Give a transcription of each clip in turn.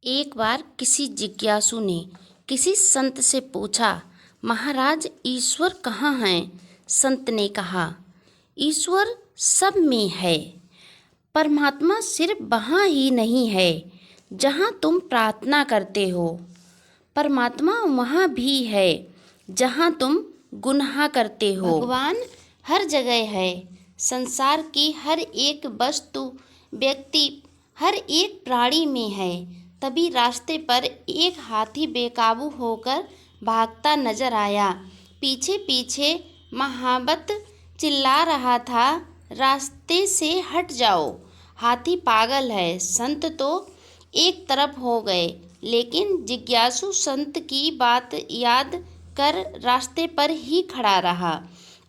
एक बार किसी जिज्ञासु ने किसी संत से पूछा, महाराज ईश्वर कहाँ हैं? संत ने कहा, ईश्वर सब में है। परमात्मा सिर्फ वहाँ ही नहीं है जहाँ तुम प्रार्थना करते हो। परमात्मा वहाँ भी है जहाँ तुम गुनाह करते हो। भगवान हर जगह है। संसार की हर एक वस्तु, व्यक्ति, हर एक प्राणी में है। तभी रास्ते पर एक हाथी बेकाबू होकर भागता नजर आया। पीछे पीछे महावत चिल्ला रहा था, रास्ते से हट जाओ, हाथी पागल है। संत तो एक तरफ हो गए, लेकिन जिज्ञासु संत की बात याद कर रास्ते पर ही खड़ा रहा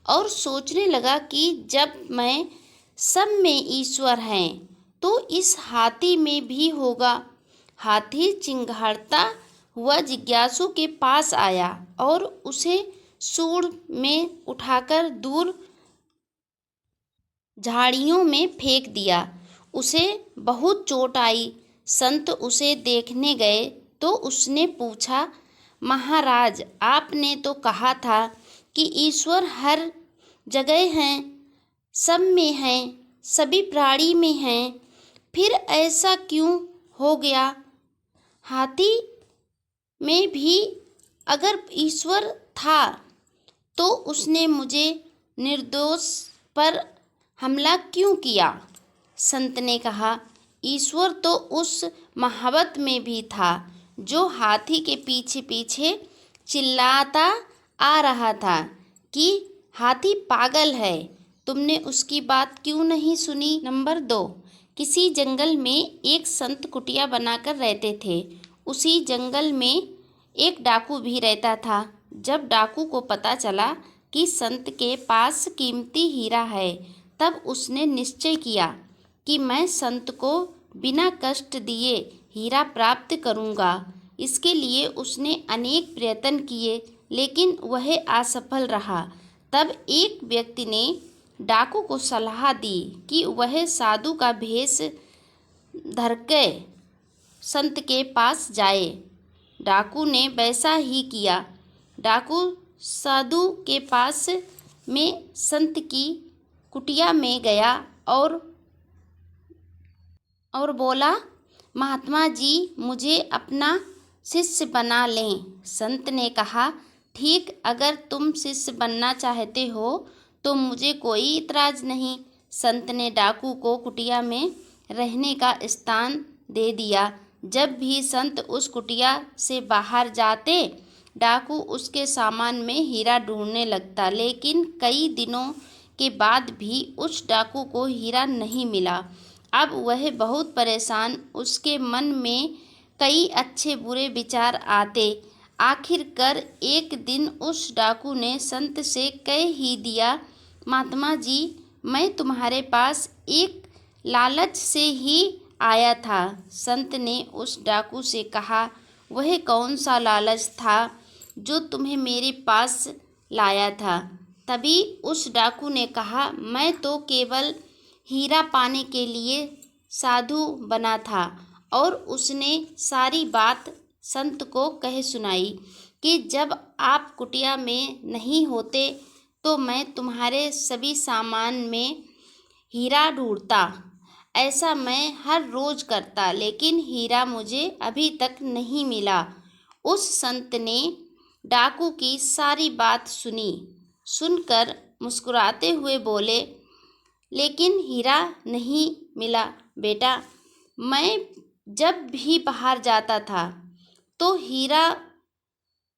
और सोचने लगा कि जब मैं सब में ईश्वर है तो इस हाथी में भी होगा। हाथी चिंघाड़ता हुआ जिज्ञासु के पास आया और उसे सूंड में उठाकर दूर झाड़ियों में फेंक दिया। उसे बहुत चोट आई। संत उसे देखने गए तो उसने पूछा, महाराज आपने तो कहा था कि ईश्वर हर जगह हैं, सब में हैं, सभी प्राणी में हैं, फिर ऐसा क्यों हो गया? हाथी में भी अगर ईश्वर था तो उसने मुझे निर्दोष पर हमला क्यों किया? संत ने कहा, ईश्वर तो उस महावत में भी था जो हाथी के पीछे पीछे चिल्लाता आ रहा था कि हाथी पागल है। तुमने उसकी बात क्यों नहीं सुनी? नंबर 2, किसी जंगल में एक संत कुटिया बनाकर रहते थे। उसी जंगल में एक डाकू भी रहता था। जब डाकू को पता चला कि संत के पास कीमती हीरा है, तब उसने निश्चय किया कि मैं संत को बिना कष्ट दिए हीरा प्राप्त करूंगा। इसके लिए उसने अनेक प्रयत्न किए, लेकिन वह असफल रहा। तब एक व्यक्ति ने डाकू को सलाह दी कि वह साधु का भेष धरके संत के पास जाए। डाकू ने वैसा ही किया। डाकू साधु के पास में संत की कुटिया में गया और बोला, महात्मा जी मुझे अपना शिष्य बना लें। संत ने कहा, ठीक, अगर तुम शिष्य बनना चाहते हो तो मुझे कोई इतराज नहीं। संत ने डाकू को कुटिया में रहने का स्थान दे दिया। जब भी संत उस कुटिया से बाहर जाते, डाकू उसके सामान में हीरा ढूंढने लगता, लेकिन कई दिनों के बाद भी उस डाकू को हीरा नहीं मिला। अब वह बहुत परेशान, उसके मन में कई अच्छे बुरे विचार आते। आखिरकार एक दिन उस डाकू ने संत से कह ही दिया, महात्मा जी मैं तुम्हारे पास एक लालच से ही आया था। संत ने उस डाकू से कहा, वह कौन सा लालच था जो तुम्हें मेरे पास लाया था? तभी उस डाकू ने कहा, मैं तो केवल हीरा पाने के लिए साधु बना था। और उसने सारी बात संत को कह सुनाई कि जब आप कुटिया में नहीं होते तो मैं तुम्हारे सभी सामान में हीरा ढूंढता। ऐसा मैं हर रोज करता, लेकिन हीरा मुझे अभी तक नहीं मिला। उस संत ने डाकू की सारी बात सुनी। सुनकर मुस्कुराते हुए बोले, लेकिन हीरा नहीं मिला बेटा। मैं जब भी बाहर जाता था तो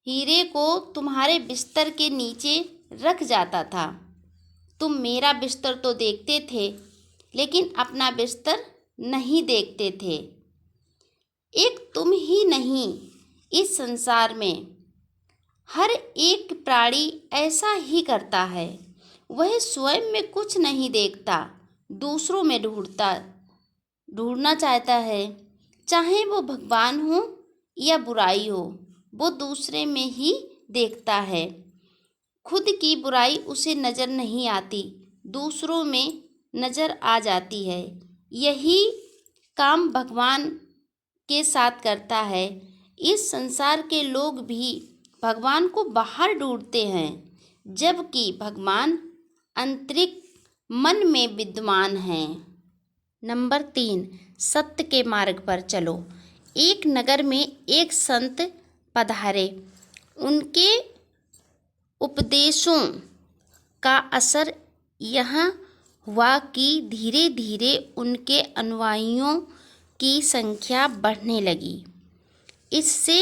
हीरे को तुम्हारे बिस्तर के नीचे रख जाता था। तुम मेरा बिस्तर तो देखते थे, लेकिन अपना बिस्तर नहीं देखते थे। एक तुम ही नहीं, इस संसार में हर एक प्राणी ऐसा ही करता है। वह स्वयं में कुछ नहीं देखता, दूसरों में ढूंढना चाहता है। चाहे वो भगवान हो या बुराई हो, वो दूसरे में ही देखता है। खुद की बुराई उसे नज़र नहीं आती, दूसरों में नज़र आ जाती है। यही काम भगवान के साथ करता है। इस संसार के लोग भी भगवान को बाहर ढूंढते हैं, जबकि भगवान आंतरिक मन में विद्यमान हैं। नंबर 3, सत्य के मार्ग पर चलो। एक नगर में एक संत पधारे। उनके उपदेशों का असर यह हुआ कि धीरे धीरे उनके अनुयायियों की संख्या बढ़ने लगी। इससे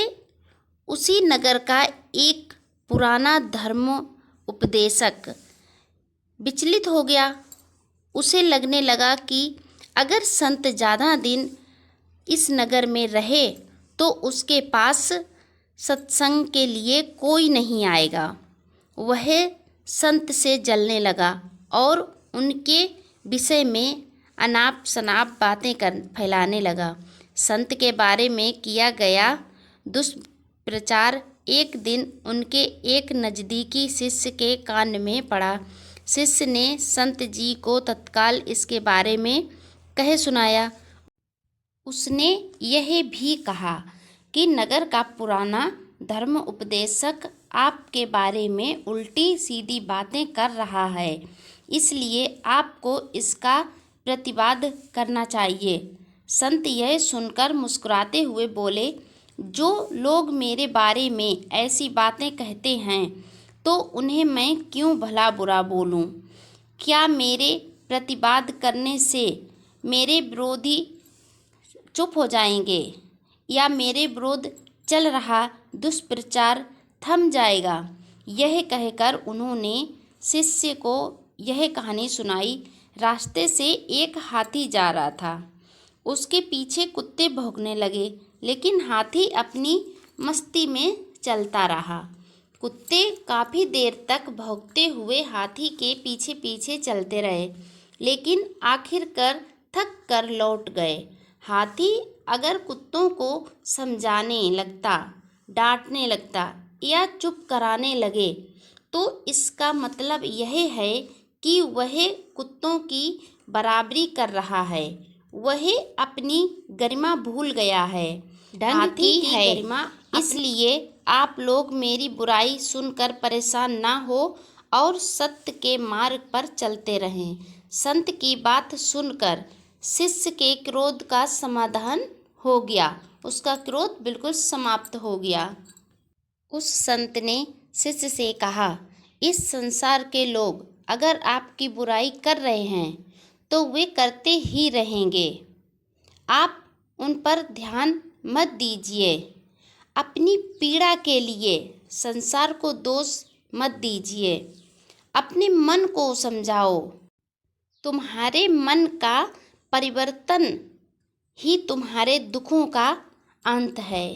उसी नगर का एक पुराना धर्म उपदेशक विचलित हो गया। उसे लगने लगा कि अगर संत ज़्यादा दिन इस नगर में रहे तो उसके पास सत्संग के लिए कोई नहीं आएगा। वह संत से जलने लगा और उनके विषय में अनाप शनाप बातें फैलाने लगा। संत के बारे में किया गया दुष्प्रचार एक दिन उनके एक नज़दीकी शिष्य के कान में पड़ा। शिष्य ने संत जी को तत्काल इसके बारे में कह सुनाया। उसने यह भी कहा कि नगर का पुराना धर्म उपदेशक आपके बारे में उल्टी सीधी बातें कर रहा है, इसलिए आपको इसका प्रतिवाद करना चाहिए। संत यह सुनकर मुस्कुराते हुए बोले, जो लोग मेरे बारे में ऐसी बातें कहते हैं तो उन्हें मैं क्यों भला बुरा बोलूं? क्या मेरे प्रतिवाद करने से मेरे विरोधी चुप हो जाएंगे या मेरे विरोध चल रहा दुष्प्रचार थम जाएगा? यह कहकर उन्होंने शिष्य को यह कहानी सुनाई। रास्ते से एक हाथी जा रहा था। उसके पीछे कुत्ते भौंकने लगे, लेकिन हाथी अपनी मस्ती में चलता रहा। कुत्ते काफ़ी देर तक भौंकते हुए हाथी के पीछे पीछे चलते रहे, लेकिन आखिरकार थक कर लौट गए। हाथी अगर कुत्तों को समझाने लगता, डांटने लगता या चुप कराने लगे तो इसका मतलब यह है कि वह कुत्तों की बराबरी कर रहा है। वह अपनी गरिमा भूल गया है। हाथी की गरिमा, इसलिए आप लोग मेरी बुराई सुनकर परेशान ना हो और सत्य के मार्ग पर चलते रहें। संत की बात सुनकर शिष्य के क्रोध का समाधान हो गया। उसका क्रोध बिल्कुल समाप्त हो गया। उस संत ने शिष्य से कहा, इस संसार के लोग अगर आपकी बुराई कर रहे हैं तो वे करते ही रहेंगे। आप उन पर ध्यान मत दीजिए। अपनी पीड़ा के लिए संसार को दोष मत दीजिए। अपने मन को समझाओ। तुम्हारे मन का परिवर्तन ही तुम्हारे दुखों का अंत है।